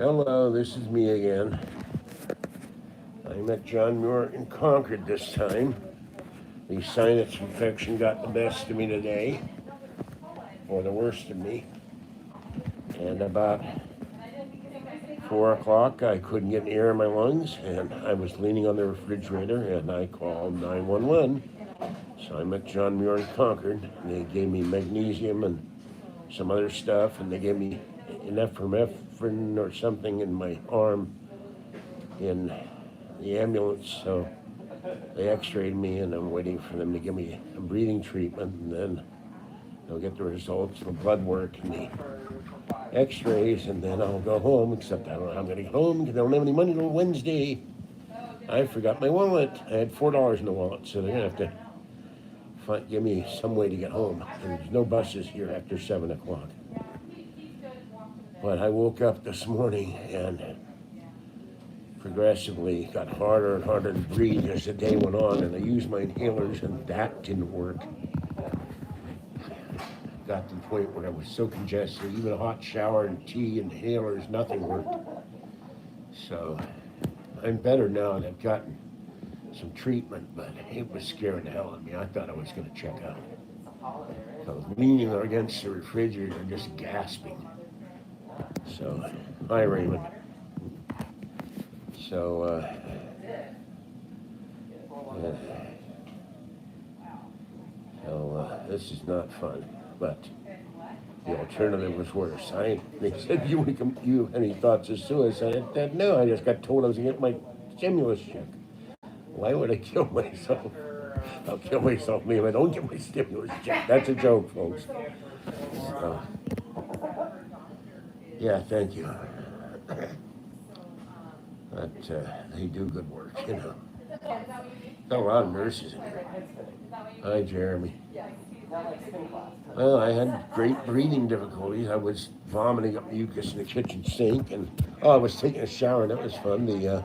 Hello, this is me again. I'm at John Muir in Concord this time. The sinus infection got the best of me today, or the worst of me. And about 4 o'clock, I couldn't get any air in my lungs, and I was leaning on the refrigerator, and I called 911. So I'm at John Muir in Concord, and they gave me magnesium and some other stuff, and they gave me epinephrine or something in my arm in the ambulance. So they x-rayed me, and I'm waiting for them to give me a breathing treatment, and then they'll get the results of the blood work and the x-rays, and then I'll go home, except I don't know how I'm going to get home because I don't have any money till Wednesday. I forgot my wallet. I had $4 in the wallet, so they're going to have to give me some way to get home. And there's no buses here after 7 o'clock. But I woke up this morning and progressively got harder and harder to breathe as the day went on, and I used my inhalers, and that didn't work. Got to the point where I was so congested, even a hot shower and tea and inhalers, nothing worked. So I'm better now, and I've gotten some treatment, but it was scaring the hell out of me. I thought I was going to check out. I was leaning against the refrigerator, just gasping. So, hi Raymond. So, this is not fun, but the alternative was worse. They said, you have any thoughts of suicide? I said, no, I just got told I was going to get my stimulus check. Why would I kill myself? I'll kill myself maybe if I don't get my stimulus check. That's a joke, folks. Yeah, thank you. But they do good work, you know. Got a lot of nurses in here. Hi, Jeremy. Well, I had great breathing difficulties. I was vomiting up mucus in the kitchen sink, and I was taking a shower, and that was fun. The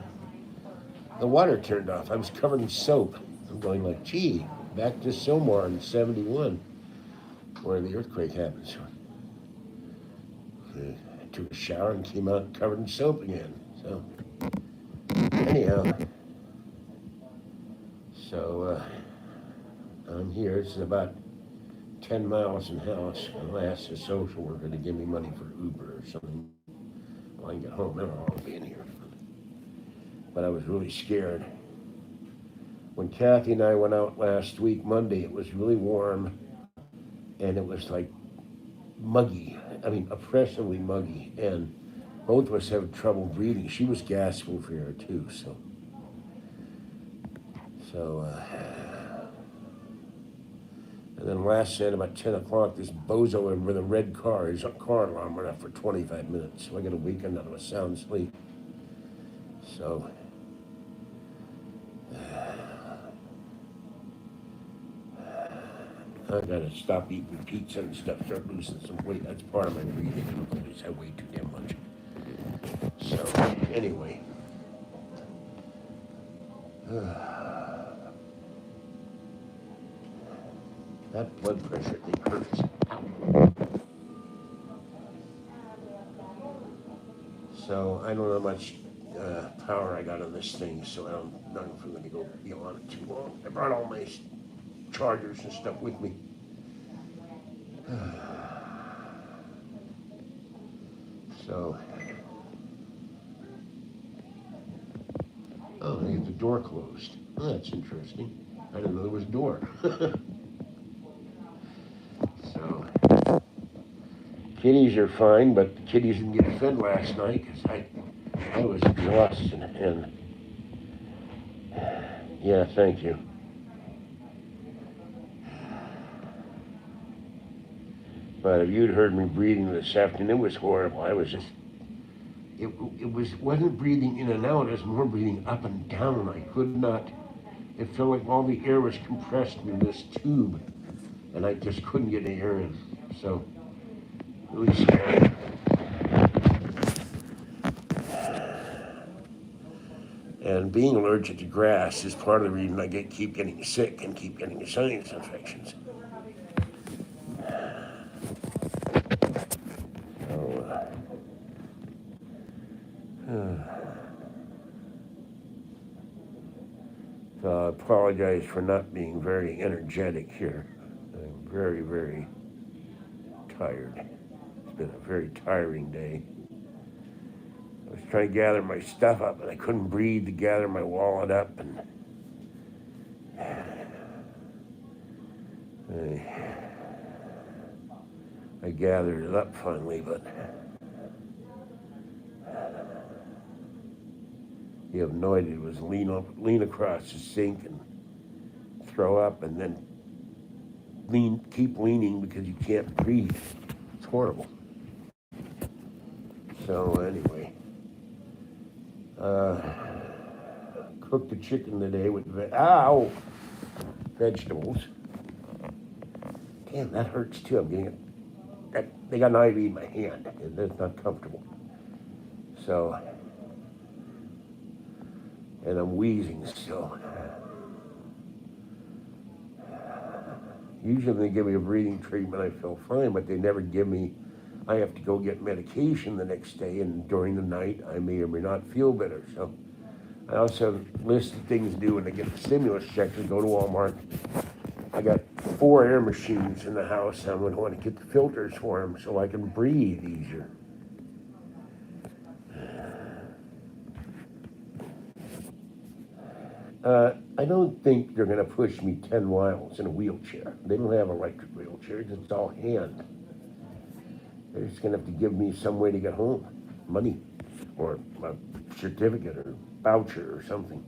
water turned off. I was covered in soap. I'm going like, gee, back to Sylmar in 71, where the earthquake happened. So I took a shower and came out covered in soap again. So anyhow, I'm here. It's about 10 miles in house. I'll ask the social worker to give me money for Uber or something. Well, I can get home. I don't know I'll be in here. But I was really scared. When Kathy and I went out last week, Monday, it was really warm, and it was like muggy. I mean, oppressively muggy, and both of us had trouble breathing. She was gasping for air too, so and then last night about 10 o'clock, this bozo with a red car, his car alarm went off for 25 minutes, so I got a weekend out of a sound sleep. So I gotta stop eating pizza and stuff, start losing some weight. That's part of my breathing difficulties. I weigh too damn much. So, anyway. That blood pressure thing hurts. So, I don't know how much power I got on this thing, so I'm not going to go beyond it too long. I brought all my chargers and stuff with me. So, oh, they get the door closed. Oh, that's interesting. I didn't know there was a door. So, kitties are fine, but the kitties didn't get fed last night because I was exhausted. And yeah, thank you. But if you'd heard me breathing this afternoon, it was horrible. I was just, wasn't breathing in and out, it was more breathing up and down. I could not, it felt like all the air was compressed in this tube, and I just couldn't get any air in. So, really scary. And being allergic to grass is part of the reason I keep getting sick and keep getting sinus infections. So I apologize for not being very energetic here. I'm very, very tired. It's been a very tiring day. I was trying to gather my stuff up, and I couldn't breathe to gather my wallet up, and I gathered it up finally, but you have no idea. It was lean across the sink and throw up, and then keep leaning because you can't breathe. It's horrible. So anyway, cooked the chicken today with vegetables. Damn, that hurts too. I'm getting it. They got an IV in my hand, and that's not comfortable. So, and I'm wheezing still. Usually when they give me a breathing treatment, I feel fine, but they never give me, I have to go get medication the next day, and during the night, I may or may not feel better. So I also have a list of things to do when I get the stimulus checks and go to Walmart. I got 4 air machines in the house. I'm going to want to get the filters for them so I can breathe easier. I don't think they're going to push me 10 miles in a wheelchair. They don't have electric wheelchairs. It's all hand. They're just going to have to give me some way to get home. Money or a certificate or voucher or something.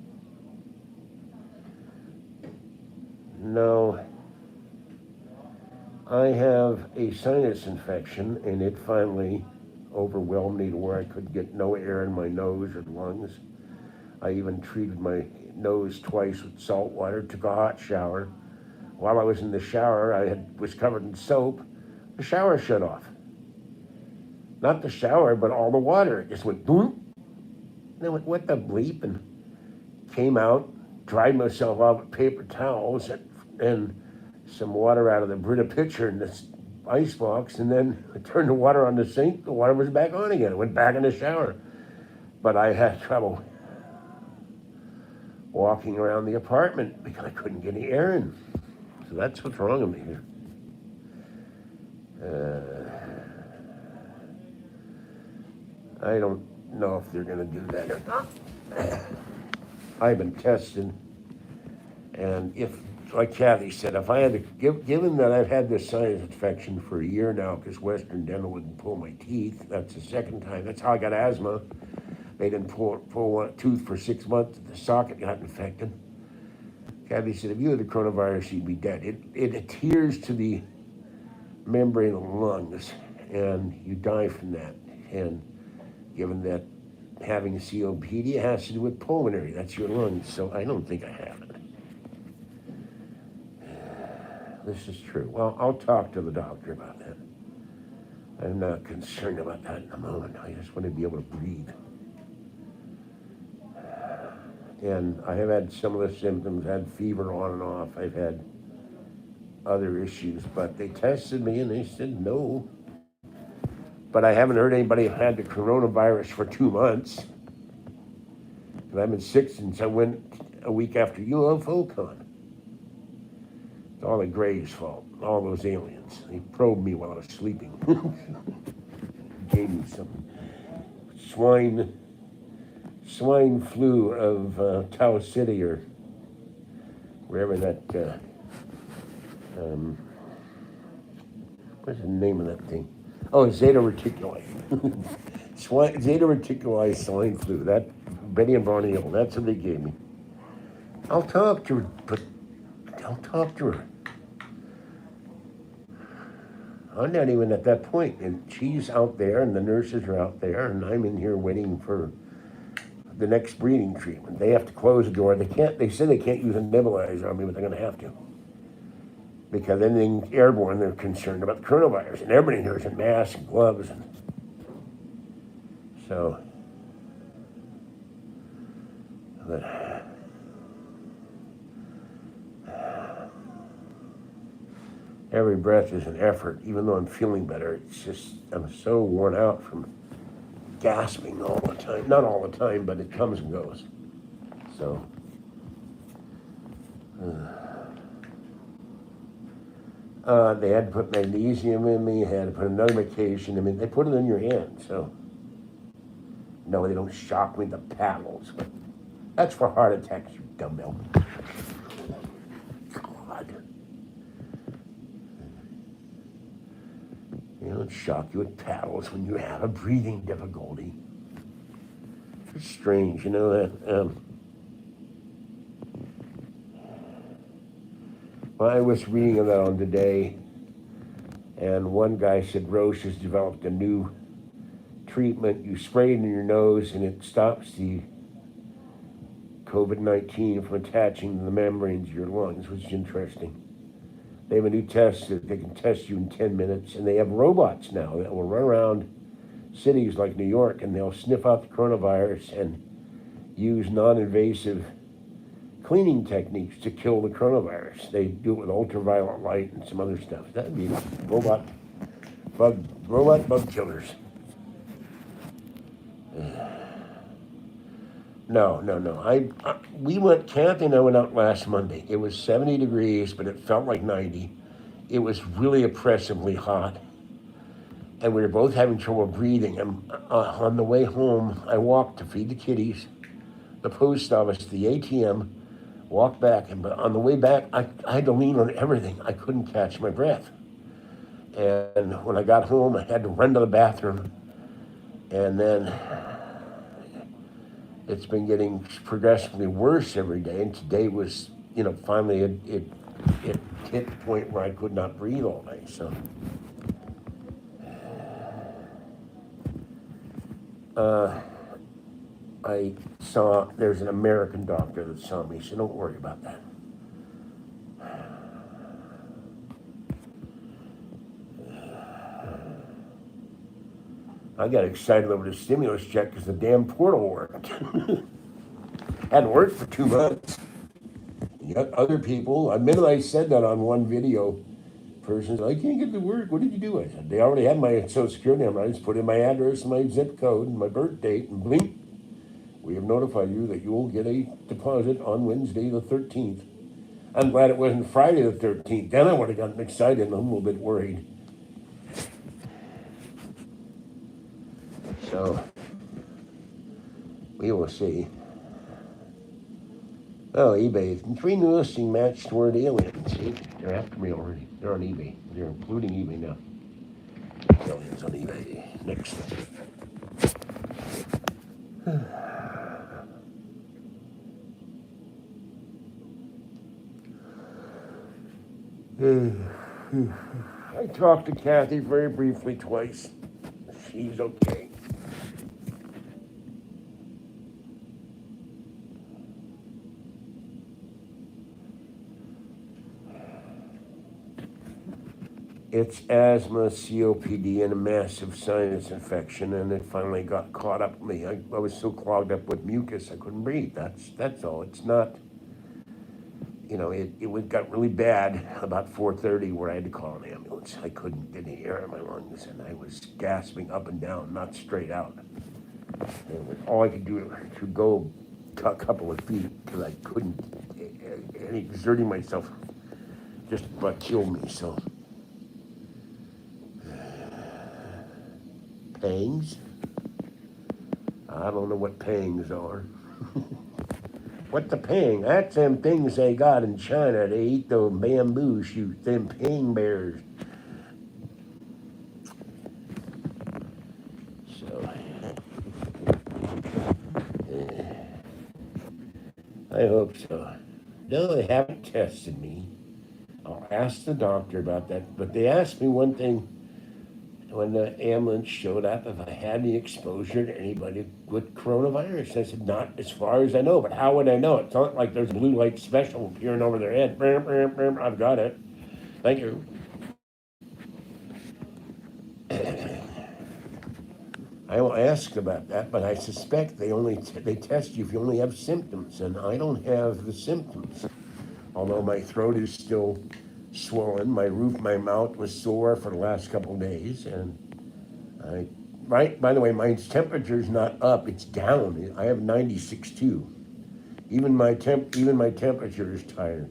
No. I have a sinus infection, and it finally overwhelmed me to where I could get no air in my nose or lungs. I even treated my nose twice with salt water, took a hot shower. While I was in the shower, was covered in soap. The shower shut off. Not the shower, but all the water. It just went boom. And I went, what the bleep? And came out, dried myself off with paper towels and some water out of the Brita pitcher in this icebox, and then I turned the water on the sink. The water was back on again. I went back in the shower. But I had trouble walking around the apartment because I couldn't get any air in. So that's what's wrong with me here. I don't know if they're going to do that or not. I've been tested, and if, like Kathy said, if I had to, given that I've had this sinus infection for a year now because Western Dental wouldn't pull my teeth, that's the second time. That's how I got asthma. They didn't pull one tooth for 6 months. The socket got infected. Kathy said, if you had the coronavirus, you'd be dead. It adheres to the membrane of the lungs, and you die from that. And given that having a COPD has to do with pulmonary, that's your lungs, so I don't think I have it. This is true. Well, I'll talk to the doctor about that. I'm not concerned about that in a moment. I just want to be able to breathe. And I have had some of the symptoms, had fever on and off. I've had other issues, but they tested me and they said no. But I haven't heard anybody have had the coronavirus for 2 months. And I've been sick since I went a week after UFOCon. It's all the Gray's fault, all those aliens. They probed me while I was sleeping. Gave me some swine flu of Taos City or wherever that, what's the name of that thing? Oh, Zeta reticuli. Zeta reticuli swine flu. That, Betty and Barney Hill, that's what they gave me. I'll talk to her, but I'll talk to her. I'm not even at that point, and she's out there, and the nurses are out there, and I'm in here waiting for the next breathing treatment. They have to close the door. They said they can't use a nebulizer on me, but they're gonna have to. Because anything airborne, they're concerned about the coronavirus, and everybody here is in masks and gloves, and so. Every breath is an effort, even though I'm feeling better. It's just, I'm so worn out from gasping all the time. Not all the time, but it comes and goes. So, they had to put magnesium in me, had to put another medication. I mean, they put it in your hand, so. No, they don't shock me with the paddles, but that's for heart attacks, you dumbbell. God. They don't shock you with paddles when you have a breathing difficulty. It's strange, you know that. Well, I was reading about it today, and one guy said Roche has developed a new treatment. You spray it in your nose, and it stops the COVID-19 from attaching to the membranes of your lungs, which is interesting. They have a new test that they can test you in 10 minutes, and they have robots now that will run around cities like New York, and they'll sniff out the coronavirus and use non-invasive cleaning techniques to kill the coronavirus. They do it with ultraviolet light and some other stuff. That'd be robot bug killers. No. Kathy and I went out last Monday. It was 70 degrees, but it felt like 90. It was really oppressively hot. And we were both having trouble breathing. And on the way home, I walked to feed the kitties, the post office, the ATM, walked back. And on the way back, I had to lean on everything. I couldn't catch my breath. And when I got home, I had to run to the bathroom. And then it's been getting progressively worse every day, and today was, finally it hit the point where I could not breathe all day. So, I saw there's an American doctor that saw me, so don't worry about that. I got excited over the stimulus check because the damn portal worked. Hadn't worked for 2 months. You got other people. The minute I said that on one video, person said, I can't get to work. What did you do? I said, they already had my social security number. I just put in my address and my zip code and my birth date, and blink. We have notified you that you will get a deposit on Wednesday the 13th. I'm glad it wasn't Friday the 13th. Then I would have gotten excited and I'm a little bit worried. So, we will see. Oh, eBay. 3 new listing matched word aliens. See, they're after me already. They're on eBay. They're including eBay now. Aliens on eBay. Next thing. I talked to Kathy very briefly twice. She's okay. It's asthma, COPD, and a massive sinus infection, and it finally got caught up with me. I was so clogged up with mucus I couldn't breathe. That's all. It's not, it got really bad about 4:30 where I had to call an ambulance. I couldn't get any air in my lungs, and I was gasping up and down, not straight out. And all I could do to go a couple of feet because I couldn't, and exerting myself just about killed me. So. Pangs? I don't know what pangs are. What the pang? That's them things they got in China. They eat those bamboo shoots, them pang bears. So, I hope so. No, they haven't tested me. I'll ask the doctor about that. But they asked me one thing. When the ambulance showed up, if I had any exposure to anybody with coronavirus, I said, not as far as I know, but how would I know? It's not like there's a blue light special appearing over their head. I've got it. Thank you. I will ask about that, but I suspect they test you if you only have symptoms, and I don't have the symptoms. Although my throat is still swollen, my mouth was sore for the last couple of days, and right, by the way, my temperature's not up, it's down. I have 96 too. Even my temperature is tired.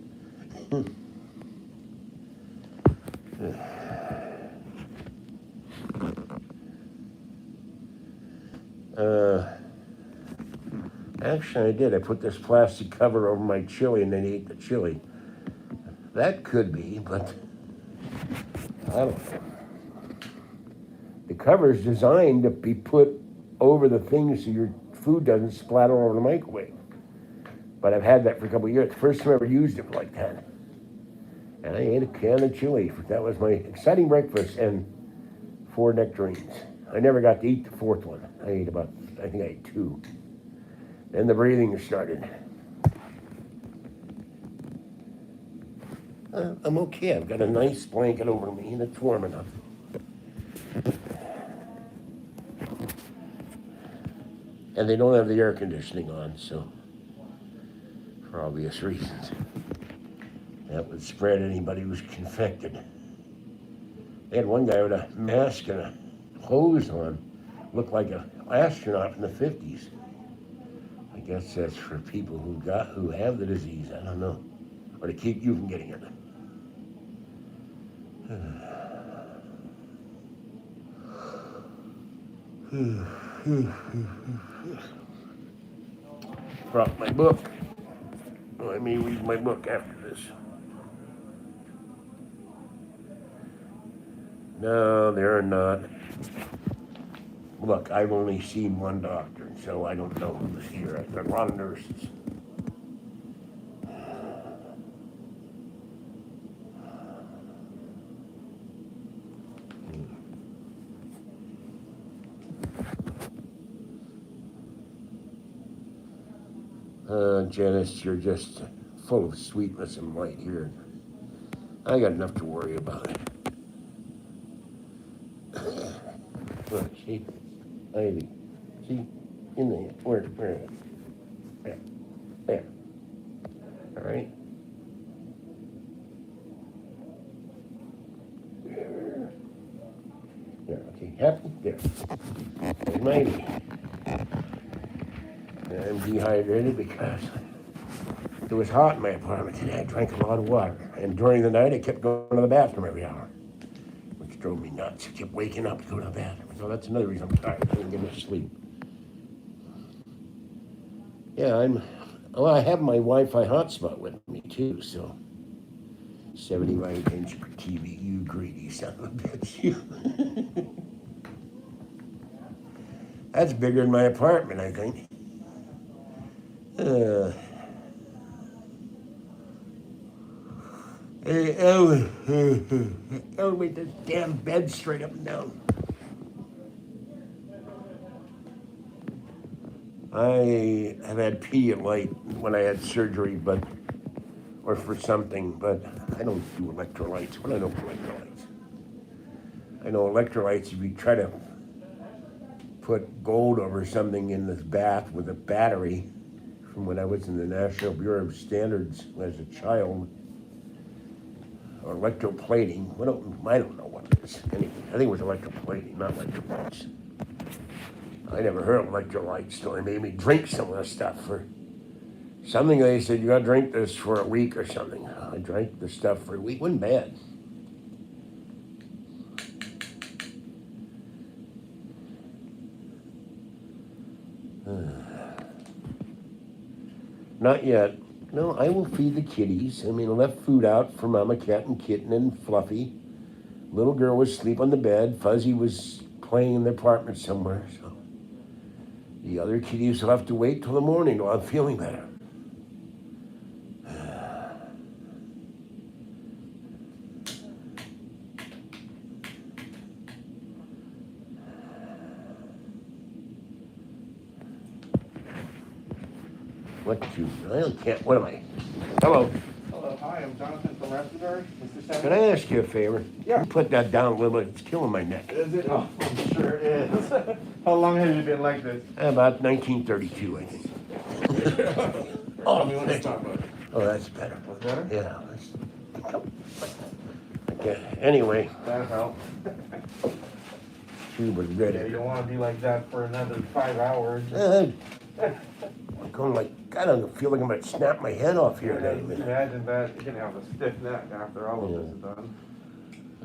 Actually, I did. I put this plastic cover over my chili and then ate the chili. That could be, but I don't know. The cover is designed to be put over the things so your food doesn't splatter over the microwave. But I've had that for a couple of years. First time I ever used it like that. And I ate a can of chili. That was my exciting breakfast and 4 nectarines. I never got to eat the 4th one. I think I ate 2. Then the breathing started. I'm okay. I've got a nice blanket over me and it's warm enough. And they don't have the air conditioning on, so for obvious reasons. That would spread anybody who's infected. They had one guy with a mask and a hose on, looked like an astronaut in the 50s. I guess that's for people who have the disease. I don't know, or to keep you from getting it. Brought my book. Oh, I may read my book after this. No, they're not. Look, I've only seen one doctor, so I don't know who's here. There are a lot of nurses. Janice, you're just full of sweetness and light here. I got enough to worry about. Look, see, Ivy, see, in there, where is it? There, all right. There, okay, happy? There. There's my Ivy. I'm dehydrated because it was hot in my apartment today. I drank a lot of water. And during the night, I kept going to the bathroom every hour, which drove me nuts. I kept waking up to go to the bathroom. So that's another reason I'm tired. I didn't get enough sleep. Yeah, I have my Wi-Fi hotspot with me too, so 75-inch TV, you greedy son of a bitch, you. That's bigger than my apartment, I think. Hey, elevate this damn bed straight up and down. I have had Pedialyte when I had surgery, or for something, but I don't do electrolytes. What do I know for electrolytes? I know electrolytes, if you try to put gold over something in this bath with a battery from when I was in the National Bureau of Standards as a child, or electroplating. I don't know what it is. Anyway, I think it was electroplating, not electrolytes. I never heard of electrolytes till they made me drink some of the stuff for something. They said, you gotta drink this for a week or something. I drank the stuff for a week. It wasn't bad. Not yet. No, I will feed the kitties. I mean, I left food out for Mama Cat and Kitten and Fluffy. Little girl was asleep on the bed. Fuzzy was playing in the apartment somewhere. So the other kitties will have to wait till the morning till I'm feeling better. What am I? Hello. Hello, hi, I'm Jonathan from Respiratory. Mr. Senda? Can I ask you a favor? Yeah. You put that down a little bit. It's killing my neck. Is it? Oh, I'm sure it is. How long have you been like this? About 1932, I think. Oh, we want to talk about it. Oh, that's better. That's better? Yeah. Okay. Anyway. That'll help. tube was Yeah, ready. you don't want to be like that for another 5 hours. I'm going like, God, I feel like I'm going to snap my head off here. Yeah, in a minute. imagine that. You're gonna have a stiff neck after all of Yeah. this is done.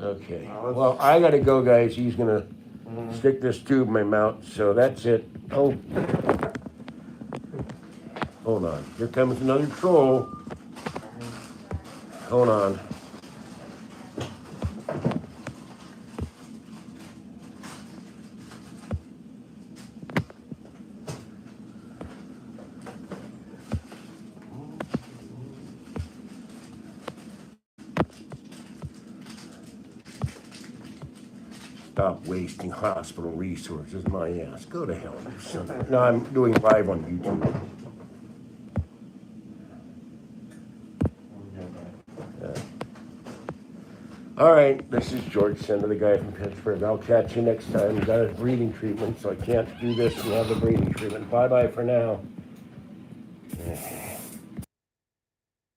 Okay. Let's- Well, I got to go, guys. He's going to Mhm. stick this tube in my mouth, so that's it. Oh. Hold on. Here comes another troll. Hold on. Stop wasting hospital resources, my ass. Go to hell. You son of- No, I'm doing live on YouTube. All right, this is George Senda, the guy from Pittsburgh. I'll catch you next time. Got a breathing treatment, so I can't do this and have the breathing treatment. Bye-bye for now.